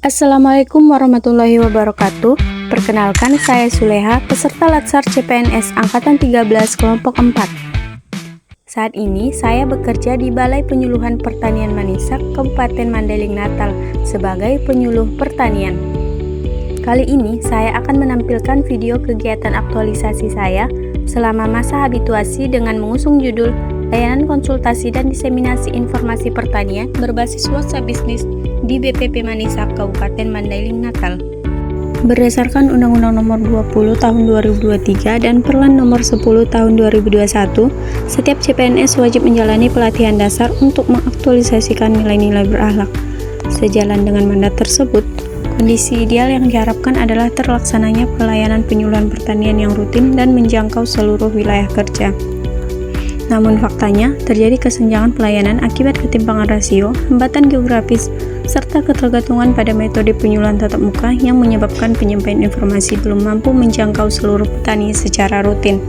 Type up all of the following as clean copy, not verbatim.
Assalamualaikum warahmatullahi wabarakatuh. Perkenalkan, saya Suleha, peserta Latsar CPNS Angkatan 13 Kelompok 4. Saat ini saya bekerja di Balai Penyuluhan Pertanian Manisak, Kabupaten Mandailing Natal sebagai penyuluh pertanian. Kali ini saya akan menampilkan video kegiatan aktualisasi saya selama masa habituasi dengan mengusung judul Layanan Konsultasi dan Diseminasi Informasi Pertanian berbasis WhatsApp Bisnis di BPP Manisak, Kabupaten Mandailing Natal. Berdasarkan Undang-Undang Nomor 20 Tahun 2023 dan Perlan Nomor 10 Tahun 2021, setiap CPNS wajib menjalani pelatihan dasar untuk mengaktualisasikan nilai-nilai berakhlak. Sejalan dengan mandat tersebut, kondisi ideal yang diharapkan adalah terlaksananya pelayanan penyuluhan pertanian yang rutin dan menjangkau seluruh wilayah kerja. Namun faktanya, terjadi kesenjangan pelayanan akibat ketimpangan rasio, hambatan geografis, serta ketergantungan pada metode penyuluhan tatap muka yang menyebabkan penyampaian informasi belum mampu menjangkau seluruh petani secara rutin.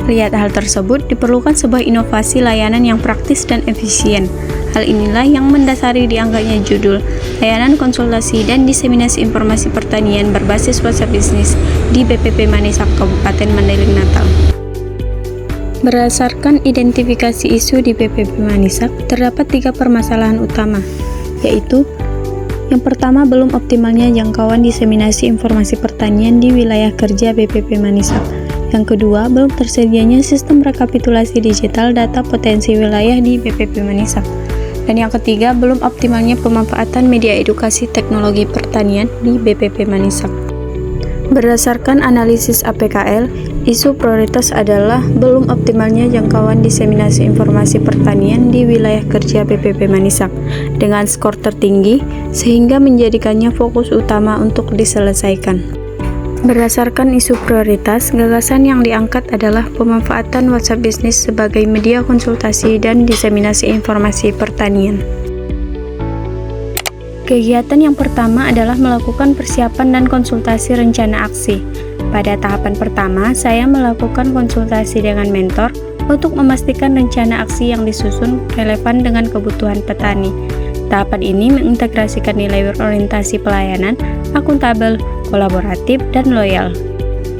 Lihat hal tersebut, diperlukan sebuah inovasi layanan yang praktis dan efisien. Hal inilah yang mendasari diangkatnya judul Layanan Konsultasi dan Diseminasi Informasi Pertanian berbasis WhatsApp Bisnis di BPP Manisak, Kabupaten Mandailing Natal. Berdasarkan identifikasi isu di BPP Manisak, terdapat 3 permasalahan utama, yaitu yang pertama, belum optimalnya jangkauan diseminasi informasi pertanian di wilayah kerja BPP Manisak. Yang kedua, belum tersedianya sistem rekapitulasi digital data potensi wilayah di BPP Manisak. Dan yang ketiga, belum optimalnya pemanfaatan media edukasi teknologi pertanian di BPP Manisak. Berdasarkan analisis APKL, isu prioritas adalah belum optimalnya jangkauan diseminasi informasi pertanian di wilayah kerja BPP Manisak dengan skor tertinggi sehingga menjadikannya fokus utama untuk diselesaikan. Berdasarkan isu prioritas, gagasan yang diangkat adalah pemanfaatan WhatsApp Bisnis sebagai media konsultasi dan diseminasi informasi pertanian. Kegiatan yang pertama adalah melakukan persiapan dan konsultasi rencana aksi. Pada tahapan pertama, saya melakukan konsultasi dengan mentor untuk memastikan rencana aksi yang disusun relevan dengan kebutuhan petani. Tahapan ini mengintegrasikan nilai berorientasi pelayanan, akuntabel, kolaboratif, dan loyal.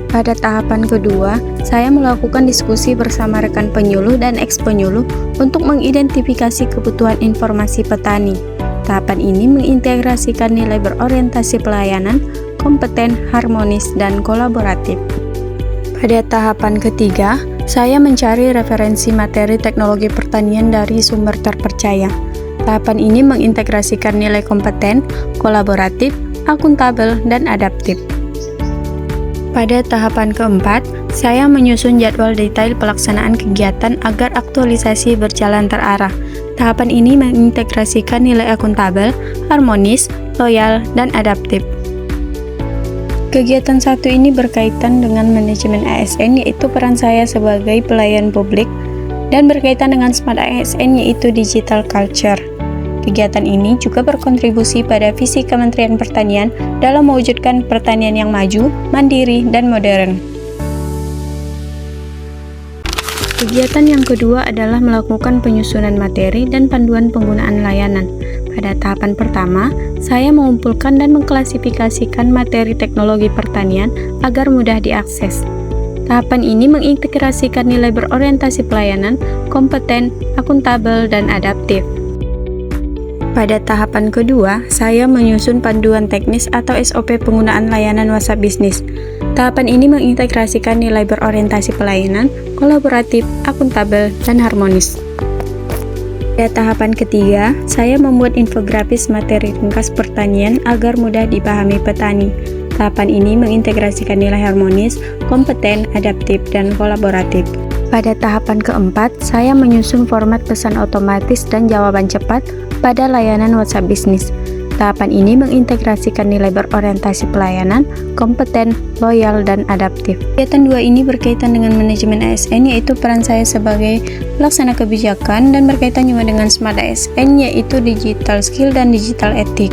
Pada tahapan kedua, saya melakukan diskusi bersama rekan penyuluh dan eks-penyuluh untuk mengidentifikasi kebutuhan informasi petani. Tahapan ini mengintegrasikan nilai berorientasi pelayanan, kompeten, harmonis, dan kolaboratif. Pada tahapan ketiga, saya mencari referensi materi teknologi pertanian dari sumber terpercaya. Tahapan ini mengintegrasikan nilai kompeten, kolaboratif, akuntabel, dan adaptif. Pada tahapan keempat, saya menyusun jadwal detail pelaksanaan kegiatan agar aktualisasi berjalan terarah. Tahapan ini mengintegrasikan nilai akuntabel, harmonis, loyal, dan adaptif. Kegiatan satu ini berkaitan dengan manajemen ASN, yaitu peran saya sebagai pelayan publik, dan berkaitan dengan Smart ASN, yaitu Digital Culture. Kegiatan ini juga berkontribusi pada visi Kementerian Pertanian dalam mewujudkan pertanian yang maju, mandiri, dan modern. Kegiatan yang kedua adalah melakukan penyusunan materi dan panduan penggunaan layanan. Pada tahapan pertama, saya mengumpulkan dan mengklasifikasikan materi teknologi pertanian agar mudah diakses. Tahapan ini mengintegrasikan nilai berorientasi pelayanan, kompeten, akuntabel, dan adaptif. Pada tahapan kedua, saya menyusun panduan teknis atau SOP penggunaan layanan WhatsApp Bisnis. Tahapan ini mengintegrasikan nilai berorientasi pelayanan, kolaboratif, akuntabel, dan harmonis. Pada tahapan ketiga, saya membuat infografis materi ringkas pertanian agar mudah dipahami petani. Tahapan ini mengintegrasikan nilai harmonis, kompeten, adaptif, dan kolaboratif. Pada tahapan keempat, saya menyusun format pesan otomatis dan jawaban cepat pada layanan WhatsApp Bisnis. Tahapan ini mengintegrasikan nilai berorientasi pelayanan, kompeten, loyal, dan adaptif. Kegiatan 2 ini berkaitan dengan manajemen ASN, yaitu peran saya sebagai pelaksana kebijakan, dan berkaitan juga dengan Smart ASN, yaitu digital skill dan digital ethic.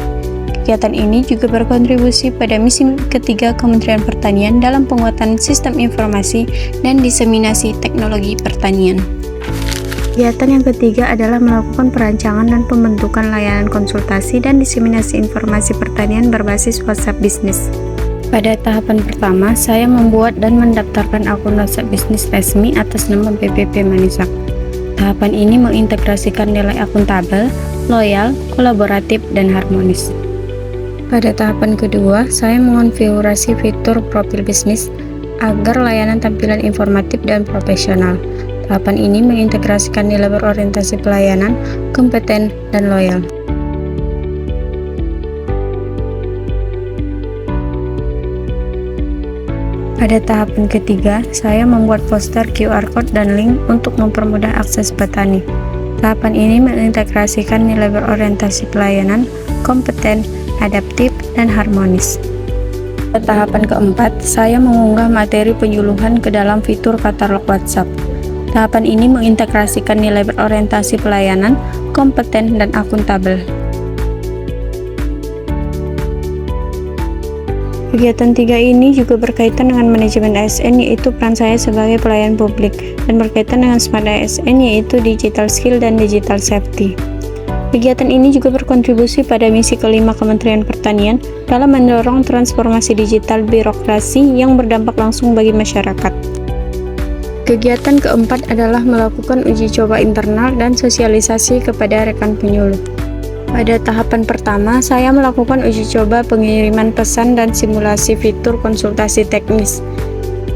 Kegiatan ini juga berkontribusi pada misi ketiga Kementerian Pertanian dalam penguatan sistem informasi dan diseminasi teknologi pertanian. Kegiatan yang ketiga adalah melakukan perancangan dan pembentukan layanan konsultasi dan diseminasi informasi pertanian berbasis WhatsApp Bisnis. Pada tahapan pertama, saya membuat dan mendaftarkan akun WhatsApp Bisnis resmi atas nama BPP Manisak. Tahapan ini mengintegrasikan nilai akuntabel, loyal, kolaboratif, dan harmonis. Pada tahapan kedua, saya mengonfigurasi fitur profil bisnis agar layanan tampilan informatif dan profesional. Tahapan ini mengintegrasikan nilai berorientasi pelayanan, kompeten, dan loyal. Pada tahapan ketiga, saya membuat poster QR Code dan link untuk mempermudah akses petani. Tahapan ini mengintegrasikan nilai berorientasi pelayanan, kompeten, adaptif, dan harmonis. Pada tahapan keempat, saya mengunggah materi penyuluhan ke dalam fitur katalog WhatsApp. Tahapan ini mengintegrasikan nilai berorientasi pelayanan, kompeten, dan akuntabel. Kegiatan 3 ini juga berkaitan dengan manajemen ASN, yaitu peran saya sebagai pelayan publik, dan berkaitan dengan Smart ASN, yaitu digital skill dan digital safety. Kegiatan ini juga berkontribusi pada misi kelima Kementerian Pertanian dalam mendorong transformasi digital birokrasi yang berdampak langsung bagi masyarakat. Kegiatan keempat adalah melakukan uji coba internal dan sosialisasi kepada rekan penyuluh. Pada tahapan pertama, saya melakukan uji coba pengiriman pesan dan simulasi fitur konsultasi teknis.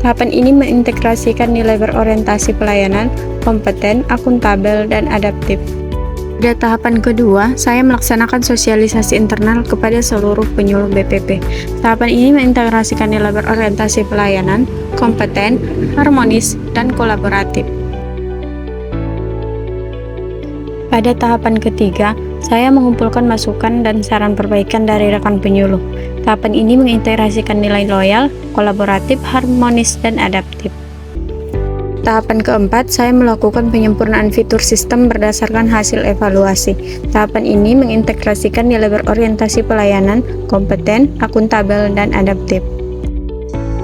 Tahapan ini mengintegrasikan nilai berorientasi pelayanan, kompeten, akuntabel, dan adaptif. Pada tahapan kedua, saya melaksanakan sosialisasi internal kepada seluruh penyuluh BPP. Tahapan ini mengintegrasikan nilai berorientasi pelayanan, kompeten, harmonis, dan kolaboratif. Pada tahapan ketiga, saya mengumpulkan masukan dan saran perbaikan dari rekan penyuluh. Tahapan ini mengintegrasikan nilai loyal, kolaboratif, harmonis, dan adaptif. Tahapan keempat, saya melakukan penyempurnaan fitur sistem berdasarkan hasil evaluasi. Tahapan ini mengintegrasikan nilai berorientasi pelayanan, kompeten, akuntabel, dan adaptif.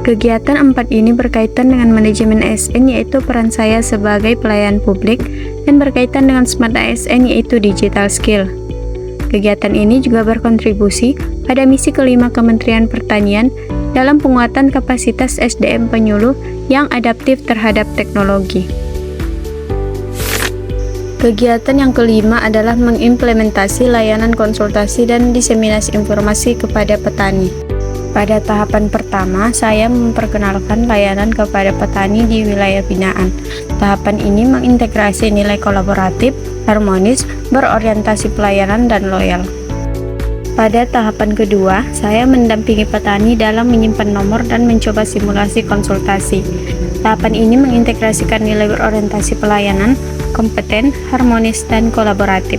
Kegiatan 4 ini berkaitan dengan manajemen ASN, yaitu peran saya sebagai pelayan publik, dan berkaitan dengan Smart ASN, yaitu digital skill. Kegiatan ini juga berkontribusi pada misi kelima Kementerian Pertanian dalam penguatan kapasitas SDM penyuluh yang adaptif terhadap teknologi. Kegiatan yang kelima adalah mengimplementasi layanan konsultasi dan diseminasi informasi kepada petani. Pada tahapan pertama, saya memperkenalkan layanan kepada petani di wilayah binaan. Tahapan ini mengintegrasi nilai kolaboratif, harmonis, berorientasi pelayanan, dan loyal. Pada tahapan kedua, saya mendampingi petani dalam menyimpan nomor dan mencoba simulasi konsultasi. Tahapan ini mengintegrasikan nilai berorientasi pelayanan, kompeten, harmonis, dan kolaboratif.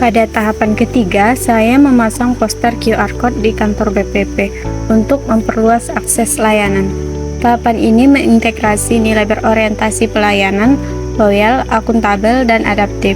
Pada tahapan ketiga, saya memasang poster QR Code di kantor BPP untuk memperluas akses layanan. Tahapan ini mengintegrasi nilai berorientasi pelayanan, loyal, akuntabel, dan adaptif.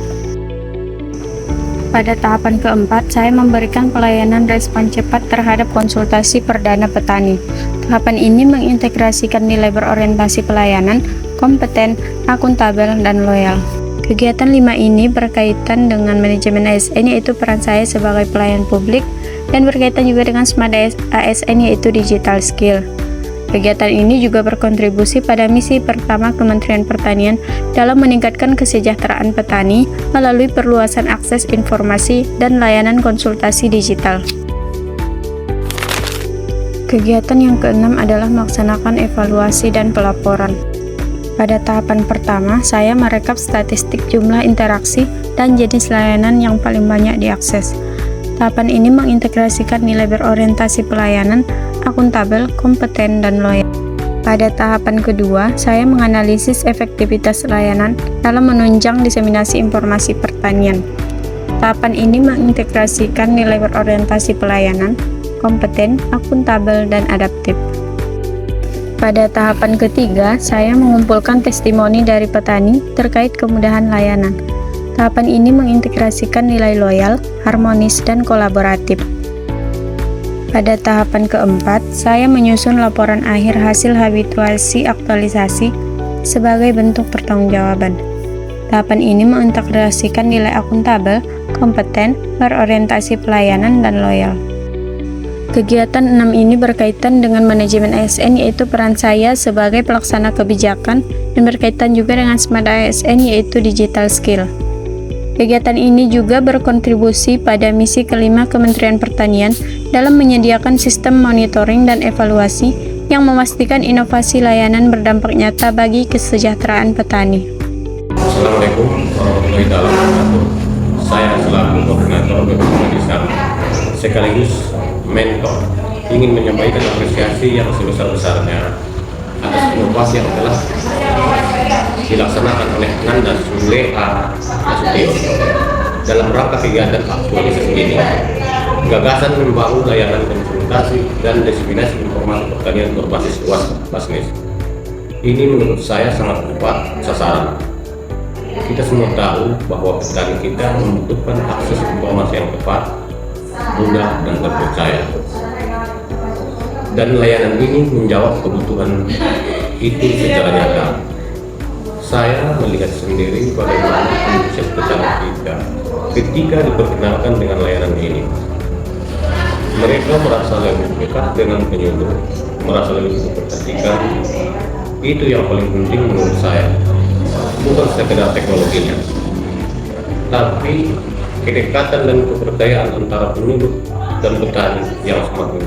Pada tahapan keempat, saya memberikan pelayanan respon cepat terhadap konsultasi perdana petani. Tahapan ini mengintegrasikan nilai berorientasi pelayanan, kompeten, akuntabel, dan loyal. Kegiatan 5 ini berkaitan dengan manajemen ASN, yaitu peran saya sebagai pelayan publik, dan berkaitan juga dengan Smart ASN, yaitu digital skill. Kegiatan ini juga berkontribusi pada misi pertama Kementerian Pertanian dalam meningkatkan kesejahteraan petani melalui perluasan akses informasi dan layanan konsultasi digital. Kegiatan yang keenam adalah melaksanakan evaluasi dan pelaporan. Pada tahapan pertama, saya merekap statistik jumlah interaksi dan jenis layanan yang paling banyak diakses. Tahapan ini mengintegrasikan nilai berorientasi pelayanan, akuntabel, kompeten, dan loyal. Pada tahapan kedua, saya menganalisis efektivitas layanan dalam menunjang diseminasi informasi pertanian. Tahapan ini mengintegrasikan nilai berorientasi pelayanan, kompeten, akuntabel, dan adaptif. Pada tahapan ketiga, saya mengumpulkan testimoni dari petani terkait kemudahan layanan. Tahapan ini mengintegrasikan nilai loyal, harmonis, dan kolaboratif. Pada tahapan keempat, saya menyusun laporan akhir hasil habituasi aktualisasi sebagai bentuk pertanggungjawaban. Tahapan ini mengintegrasikan nilai akuntabel, kompeten, berorientasi pelayanan, dan loyal. Kegiatan 6 ini berkaitan dengan manajemen ASN, yaitu peran saya sebagai pelaksana kebijakan, dan berkaitan juga dengan Smart ASN, yaitu digital skill. Kegiatan ini juga berkontribusi pada misi kelima Kementerian Pertanian dalam menyediakan sistem monitoring dan evaluasi yang memastikan inovasi layanan berdampak nyata bagi kesejahteraan petani. Assalamualaikum warahmatullahi wabarakatuh. Saya selaku koordinator BPM Desa sekaligus mentor ingin menyampaikan apresiasi yang sebesar-besarnya atas inovasi yang telah dilaksanakan oleh Nanda Suleha Nasution dalam rangka kegiatan aktualisasi ini. Gagasan membangun layanan konsultasi dan diseminasi informasi pertanian berbasis luas bisnis. Ini menurut saya sangat tepat sasaran. Kita semua tahu bahwa petani kita membutuhkan akses informasi yang tepat, mudah, dan terpercaya. Dan layanan ini menjawab kebutuhan itu secara nyata. Saya melihat sendiri bagaimana antusias petani kita ketika diperkenalkan dengan layanan ini. Mereka merasa lebih dekat dengan penyuluh, merasa lebih diperhatikan. Itu yang paling penting menurut saya, bukan sekedar teknologinya, tapi kedekatan dan kepercayaan antara penyuluh dan petani yang semakin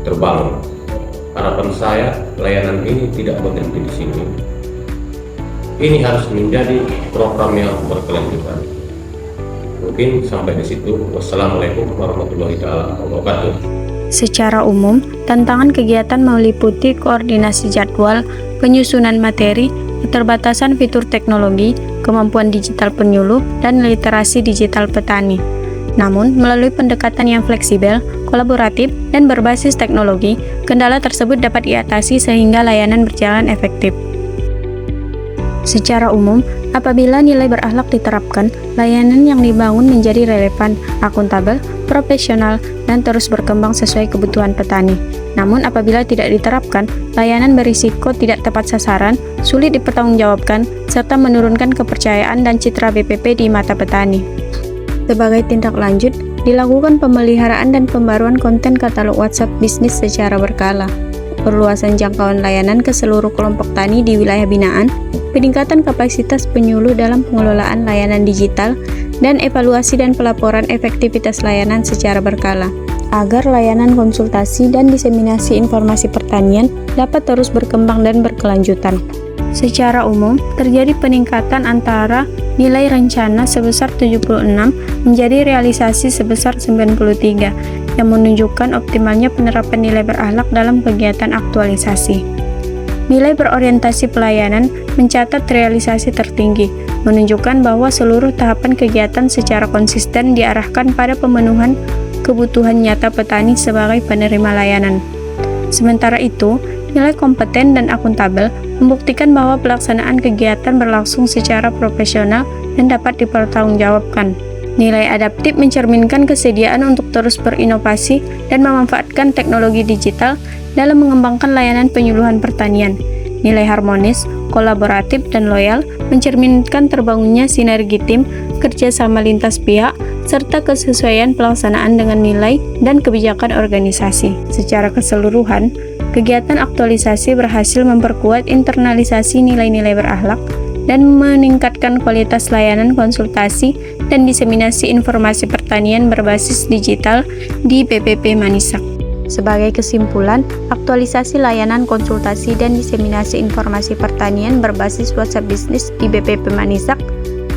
terbangun. Harapan saya, layanan ini tidak berhenti di sini. Ini harus menjadi program yang berkelanjutan. Mungkin sampai di situ. Wassalamualaikum warahmatullahi wabarakatuh. Secara umum, tantangan kegiatan meliputi koordinasi jadwal, penyusunan materi, keterbatasan fitur teknologi, kemampuan digital penyuluh, dan literasi digital petani. Namun, melalui pendekatan yang fleksibel, kolaboratif, dan berbasis teknologi, kendala tersebut dapat diatasi sehingga layanan berjalan efektif. Secara umum, apabila nilai berakhlak diterapkan, layanan yang dibangun menjadi relevan, akuntabel, profesional, dan terus berkembang sesuai kebutuhan petani. Namun apabila tidak diterapkan, layanan berisiko tidak tepat sasaran, sulit dipertanggungjawabkan, serta menurunkan kepercayaan dan citra BPP di mata petani. Sebagai tindak lanjut, dilakukan pemeliharaan dan pembaruan konten katalog WhatsApp bisnis secara berkala, perluasan jangkauan layanan ke seluruh kelompok tani di wilayah binaan, peningkatan kapasitas penyuluh dalam pengelolaan layanan digital, dan evaluasi dan pelaporan efektivitas layanan secara berkala, agar layanan konsultasi dan diseminasi informasi pertanian dapat terus berkembang dan berkelanjutan. Secara umum, terjadi peningkatan antara nilai rencana sebesar 76 menjadi realisasi sebesar 93, yang menunjukkan optimalnya penerapan nilai berakhlak dalam kegiatan aktualisasi. Nilai berorientasi pelayanan mencatat realisasi tertinggi, menunjukkan bahwa seluruh tahapan kegiatan secara konsisten diarahkan pada pemenuhan kebutuhan nyata petani sebagai penerima layanan. Sementara itu, nilai kompeten dan akuntabel membuktikan bahwa pelaksanaan kegiatan berlangsung secara profesional dan dapat dipertanggungjawabkan. Nilai adaptif mencerminkan kesediaan untuk terus berinovasi dan memanfaatkan teknologi digital dalam mengembangkan layanan penyuluhan pertanian. Nilai harmonis, kolaboratif, dan loyal mencerminkan terbangunnya sinergi tim, kerjasama lintas pihak, serta kesesuaian pelaksanaan dengan nilai dan kebijakan organisasi. Secara keseluruhan, Kegiatan aktualisasi berhasil memperkuat internalisasi nilai-nilai berakhlak dan meningkatkan kualitas layanan konsultasi dan diseminasi informasi pertanian berbasis digital di BPP Manisak. Sebagai kesimpulan, aktualisasi layanan konsultasi dan diseminasi informasi pertanian berbasis WhatsApp bisnis di BPP Manisak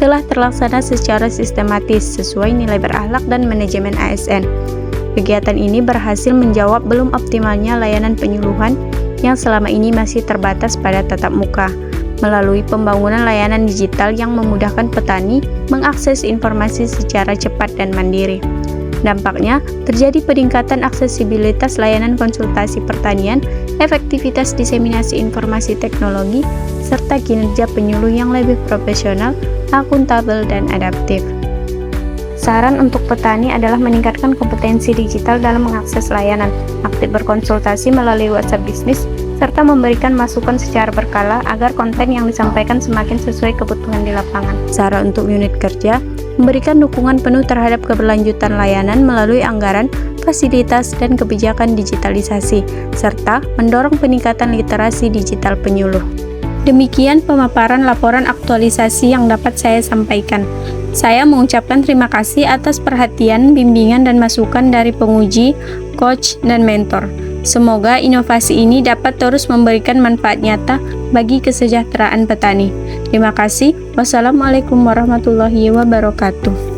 telah terlaksana secara sistematis sesuai nilai berakhlak dan manajemen ASN. Kegiatan ini berhasil menjawab belum optimalnya layanan penyuluhan yang selama ini masih terbatas pada tatap muka, melalui pembangunan layanan digital yang memudahkan petani mengakses informasi secara cepat dan mandiri. Dampaknya, terjadi peningkatan aksesibilitas layanan konsultasi pertanian, efektivitas diseminasi informasi teknologi, serta kinerja penyuluh yang lebih profesional, akuntabel, dan adaptif. Saran untuk petani adalah meningkatkan kompetensi digital dalam mengakses layanan, aktif berkonsultasi melalui WhatsApp bisnis, serta memberikan masukan secara berkala agar konten yang disampaikan semakin sesuai kebutuhan di lapangan. Saran untuk unit kerja, memberikan dukungan penuh terhadap keberlanjutan layanan melalui anggaran, fasilitas, dan kebijakan digitalisasi, serta mendorong peningkatan literasi digital penyuluh. Demikian pemaparan laporan aktualisasi yang dapat saya sampaikan. Saya mengucapkan terima kasih atas perhatian, bimbingan, dan masukan dari penguji, coach, dan mentor. Semoga inovasi ini dapat terus memberikan manfaat nyata bagi kesejahteraan petani. Terima kasih. Wassalamualaikum warahmatullahi wabarakatuh.